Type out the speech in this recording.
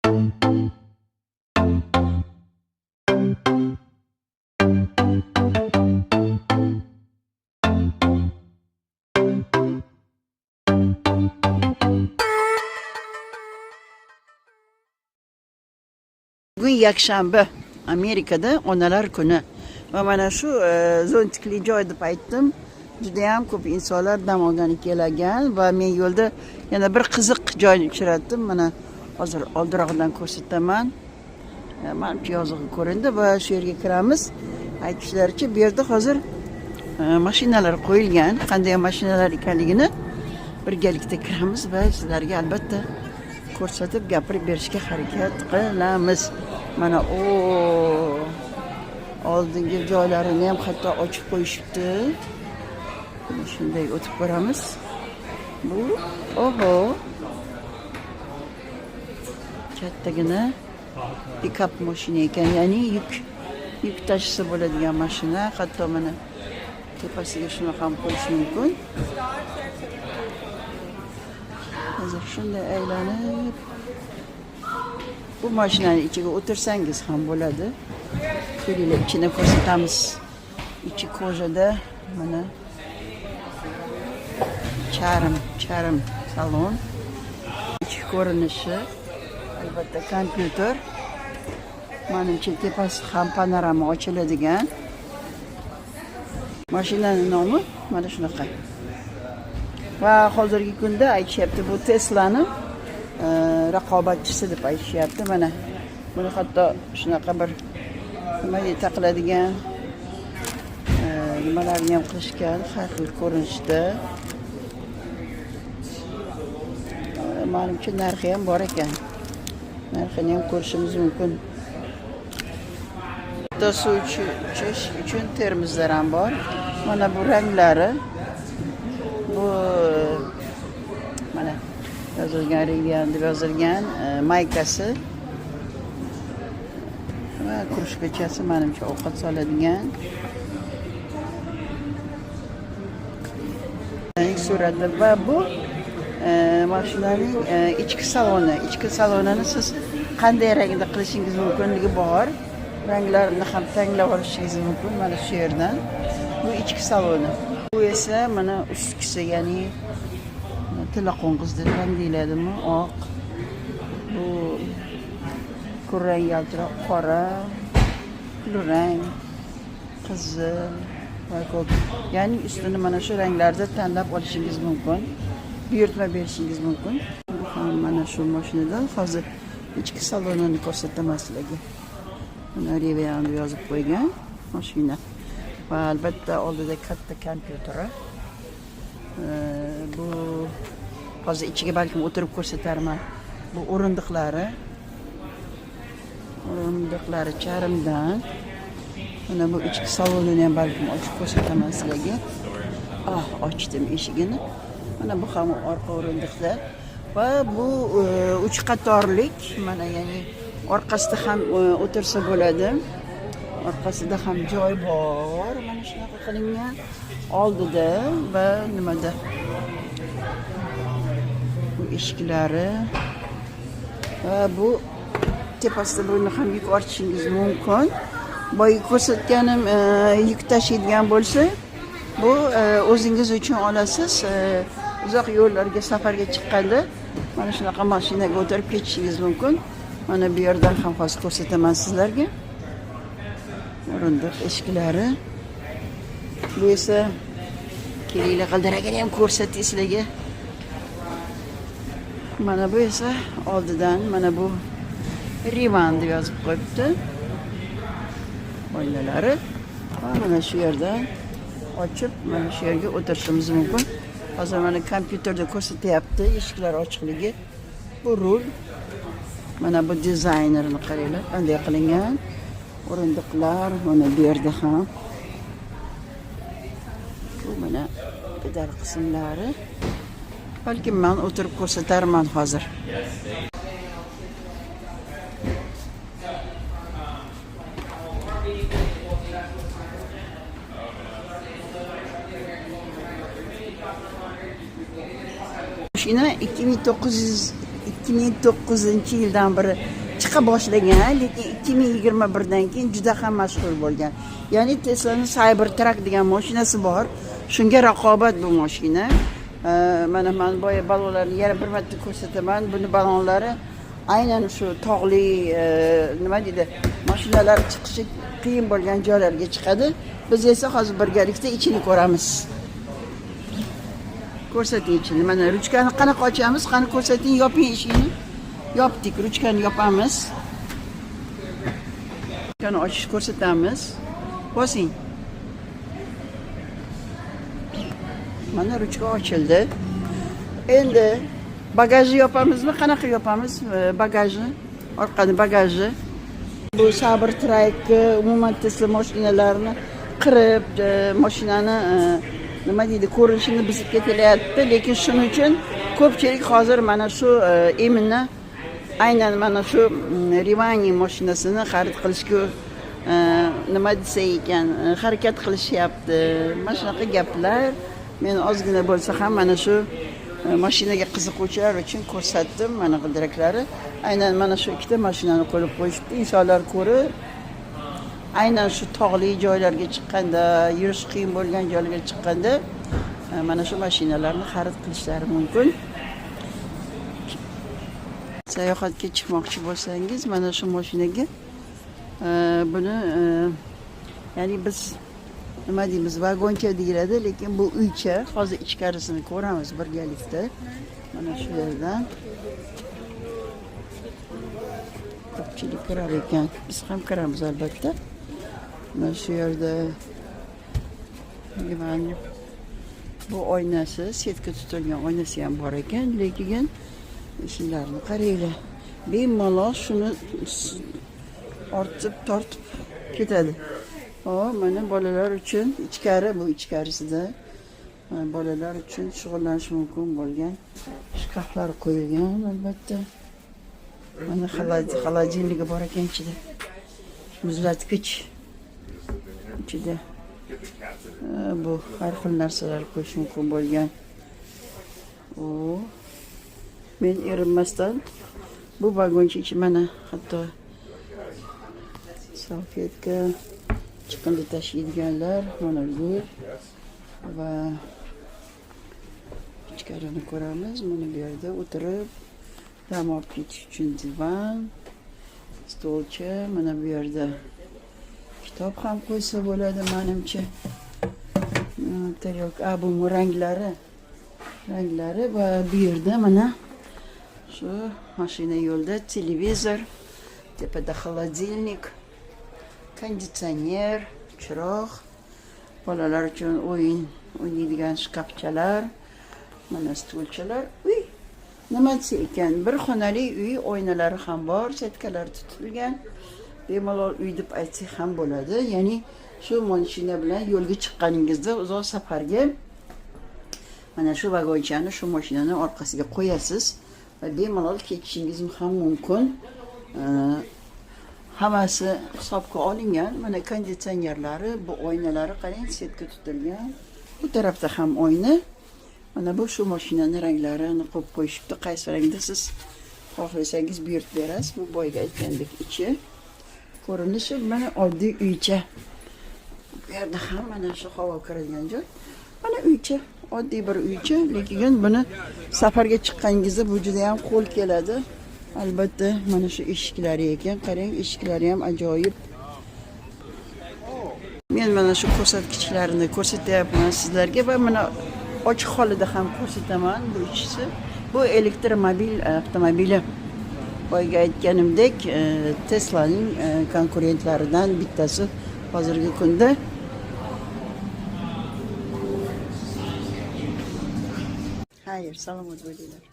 Bugün yakshanba, Amerikada onalar kuni va mana shu zo'ntikli joy deb aytdim. Juda ham ko'p insonlar dam olgani kelgan va men yo'lda yana bir qiziq joyni uchratdim. Mana hozir oldiroqdan ko'rsataman. Menimcha yozig'i ko'rindi va shu yerga kiramiz. Aytishlaricha bu yerda hozir mashinalar qo'yilgan. Qanday mashinalar ekanligini birgalikda kiramiz va sizlarga albatta ko'rsatib gapirib berishga harakat qilamiz. Mana oldingi joylarini ham hatto ochib qo'yishibdi. Shunday o'tib boramiz. Bu kattagina pikap mashina ekan, ya'ni yuk tashisa bo'ladigan mashina. Hatto mana tepasiga shuni ham qo'yish mumkin. Hozir shunday aylanib bu mashinani ichiga o'tirsangiz ham bo'ladi. Kelinglar, ichini ko'rsatamiz. Ichi kojada mana charm salon. Ichki ko'rinishi albatta kompyuter. Menimcha tepasi ham panorama ochiladigan. Mashinaning nomi mana shunaqa. Va hozirgi kunda aytishyapti, bu Tesla'ni raqobatchisi deb aytishyapti. Mana buni hatto shunaqa bir nimaga taqiladigan nimalarni ham qilishgan, har xil ko'rinishda. Menimcha narxi ham bor ekan. Narxini ham ko'rishimiz mumkin. Hatto suv ichish uchun termoslar ham bor. Mana bu ranglari. Bu mana yozilgan Rivian deb yozilgan maykasi va krujkachasi, menimcha ovqat soladigan. Surati va bu mashinaning ichki saloni. Ichki salonini siz qanday rangda qilishingiz mumkinligi bor. Ranglarini ham tanglab olishingiz mumkin mana shu yerdan. Bu ichki saloni. Bu esa mana ustkisi, ya'ni tilla qo'ng'iz deb ham deyiladimi, oq. Bu kurrang yaltiroq qora, kulrang, qizil va ko'k. Ya'ni ustini mana shu ranglarda tanlab olishingiz mumkin. Buyurtma berishingiz mumkin. Bu ham mana shu mashinadan. Hozir ichki salonini ko'rsataman sizlarga. Mana Rivian deb yozib qo'ygan mashina. Va albatta oldida katta kompyuteri. Bu hozir ichiga balkim o'tirib ko'rsatarman. Bu o'rindiqlari charmdan. Mana bu ichki salonini ham balkim ochib ko'rsataman sizlarga. Ochdim eshigini. Mana bu ham orqa o'rindiqlar va bu 3 qatorlik. Mana ya'ni orqasida ham o'tirsa bo'ladi. Orqasida ham joy bor. Mana shunaqa qilingan. Oldida va nimada bu eshiklari va bu tepasida buni ham yuk ortishingiz mumkin. Boya ko'rsatganim yuk tashiydigan bo'lsa, bu o'zingiz uchun olasiz. Uzoq yo'llarga safarga chiqqanda mana shunaqa mashinaga o'tirib ketishingiz mumkin. Mana bu yerdan ham hozir ko'rsataman sizlarga. O'rindiq eshiklari. Bu esa kelinglar qaldiragini ham ko'rsatay sizlarga. Mana bu esa oldidan mana bu Rivian deb yozib qo'yibdi. Oynalari. Va mana shu yerdan ochib mana shu yerga o'tirishimiz mumkin. Hozir mana kompyuterda ko'rsatyapti eshiklar ochiqligi. Bu rul. Mana bu dizaynerini qaranglar, qanday qilingan. O'rindiqlar mana bu yerda ham. Bu mana pedal qismlari. Balkim men o'tirib ko'rsatarman hozir. Mashina 2902 2009 yildan beri chiqa boshlagan, lekin 2021dan keyin juda ham mashhur bo'lgan. Ya'ni Tesla'ning Cybertruck degan mashinasi bor. Shunga raqobat bu mashina. Mana men boya balonlarni yana bir marta ko'rsataman. Buni balonlari aynan shu tog'li nima deydi, mashinalar chiqishi qiyin bo'lgan joylarga chiqadi. Biz esa hozir birgalikda ichini ko'ramiz. Ko'rsating ichini. Mana ruchkani qanaqa ochamiz? Qani ko'rsating, yoping eshikni. Yopdik, ruchkani yopamiz. Ruchkani ochish ko'rsatamiz. Bosing. Mana ruchka ochildi. Endi bagajni yopamizmi? Qanaqa yopamiz bagajni? Orqani bagajni. Bu Cybertruck umuman Tesla mashinalarini qirib, mashinani nima deydi, ko'rinishini buzib ketilyapti, lekin shuning uchun ko'pchilik hozir mana shu eminni aynan mana shu Rivani mashinasini xarid qilishga nima desa ekan, harakat qilishyapti. Mana shunaqa gaplar. Men ozgina bo'lsa ham mana shu mashinaga qiziquvchilar uchun ko'rsatdim. Mana g'ildiraklari. Aynan mana shu ikkita mashinani qo'yib qo'yishdi. Insonlar ko'rib, aynan shu tog'li joylarga chiqqanda, yurish qiyin bo'lgan joylarga chiqqanda mana shu mashinalarni xarid qilishlari mumkin. Sayohatga chiqmoqchi bo'lsangiz, mana shu mashinaga buni ya'ni biz nima deymiz, vagoncha deyiladi, lekin bu uycha. Hozir ichkarisini ko'ramiz birgalikda. Mana shu yerdan ko'pchilik kirar ekan. Biz ham kiramiz albatta. Mana shu yerda bu oynasi, setka tutilgan oynasi ham bor ekan, lekin shunlarni qaranglar. Bemalol shuni tortib ketadi. Mana bolalar uchun ichkari, bu ichkarisida bolalar uchun shug'ullanish mumkin bo'lgan shkaflar qo'yilgan albatta. Mana xolodilnigi bor ekan ichida. Muzlatgich ichida. Bu har xil narsalar qo'yish mumkin bo'lgan. Men erinmasdan bu vagoncha ichi mana hatto salfetka, chiqindi tashiydiganlar, mana bu va ichkarini ko'ramiz. Mana bu yerda o'tirib dam olib ketish uchun divan, stolcha, mana bu yerda kitob ham qo'ysa bo'ladi menimcha. Bu ranglari va bu yerda mana shu mashina yo'lda televizor, tepada xolodilnik, konditsioner, chiroq, bolalar uchun o'ynaydigan shkafchalar, mana stulchalar. Uy, nima desa ekan, bir xonali uy, oynalari ham bor, setkalar tutilgan. Bemalol uy deb aytsak ham bo'ladi. Ya'ni shu mashina bilan yo'lga chiqqaningizda uzoq safarga mana shu vagonchani, shu mashinani orqasiga qo'yasiz va bemalol ketishingiz ham mumkin. Hammasi hisobga olingan. Mana konditsionerlari, bu oynalari qarang, setka tutilgan. Bu tarafda ham oyna. Mana bu shu mashinaning ranglarini qo'yib qo'yishibdi. Qaysi rangda siz xohlasangiz buyurib berasiz. Bu boyga aytgandek ichi. Ko'rinishi mana oddiy uycha. Bu yerda ham mana shu havo kiradigan joy. Mana uycha, oddiy bir uycha, lekin buni safarga chiqqaningizda bu juda ham qo'l keladi. Albatta mana shu eshiklari ekan, qarang, eshiklari ham ajoyib. Men mana shu ko'rsatkichlarini ko'rsatyapman sizlarga va mana ochiq holida ham ko'rsataman bu ichisi. Bu elektromobil avtomobili. Boyga aytganimdek, Tesla'ning konkurentlaridan bittasi hozirgi kunda. Hayır, salomat bo'linglar.